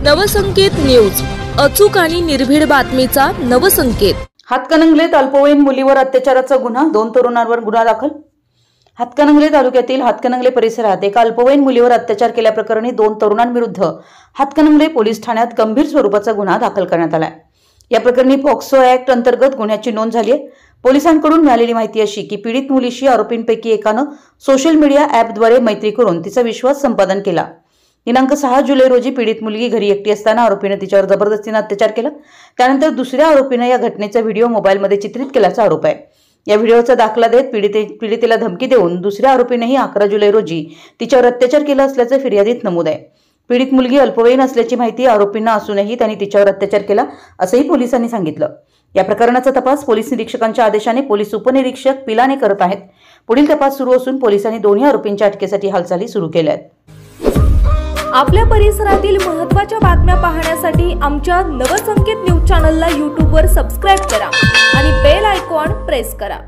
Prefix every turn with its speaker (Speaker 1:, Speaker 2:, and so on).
Speaker 1: Navsanket news, अचूक आणि निर्भीड बातमीचा नवसंकेत।
Speaker 2: हातकणंगलेत अल्पवयीन मुलीवर अत्याचाराचा गुन्हा, 2 तरुणांवर गुन्हा दाखल। हातकणंगले तालुक्यातील हातकणंगले परिसरात एका अल्पवयीन मुलीवर अत्याचार केल्याप्रकरणी 2 तरुणांविरुद्ध हातकणंगले पोलीस ठाण्यात गंभीर स्वरूपाचा गुन्हा दाखल करण्यात आला आहे। या प्रकरणी पॉक्सो ऍक्ट अंतर्गत गुन्ह्याची नोंद झाली आहे। पोलिसांकडून मिळालेली माहिती अशी की पीडित मुलीशी आरोपींपैकी एकानं सोशल मीडिया ॲपद्वारे मैत्री करून तिचा विश्वास संपादन केला। दिनांक 6 जुलै रोजी पीडित मुलगी घरी एकटी असताना आरोपीने तिच्यावर जबरदस्तीने अत्याचार केला। त्यानंतर दुसऱ्या आरोपीने या घटनेचा व्हिडिओ मोबाईलमध्ये चित्रित केल्याचा आरोप आहे। या व्हिडिओचा दाखला देत पीडितेला धमकी देऊन दुसऱ्या आरोपीनेही 11 जुलै रोजी तिच्यावर अत्याचार केला असल्याचे फिर्यादीत नमूद आहे। पीडित मुलगी अल्पवयीन असल्याची माहिती आरोपींना असूनही त्यांनी तिच्यावर अत्याचार केला असंही पोलिसांनी सांगितलं। या प्रकरणाचा तपास पोलीस निरीक्षकांच्या आदेशाने पोलीस उपनिरीक्षक पिलाने करत आहेत। पुढील तपास सुरू असून पोलिसांनी दोन्ही आरोपींच्या अटकेसाठी हालचाली सुरू केल्या आहेत।
Speaker 1: आपल्या परिसरातील महत्त्वाच्या बातम्या पाहण्यासाठी आमच्या नवसंकेत न्यूज चॅनलला YouTube वर सबस्क्राइब करा आणि बेल आयकॉन प्रेस करा।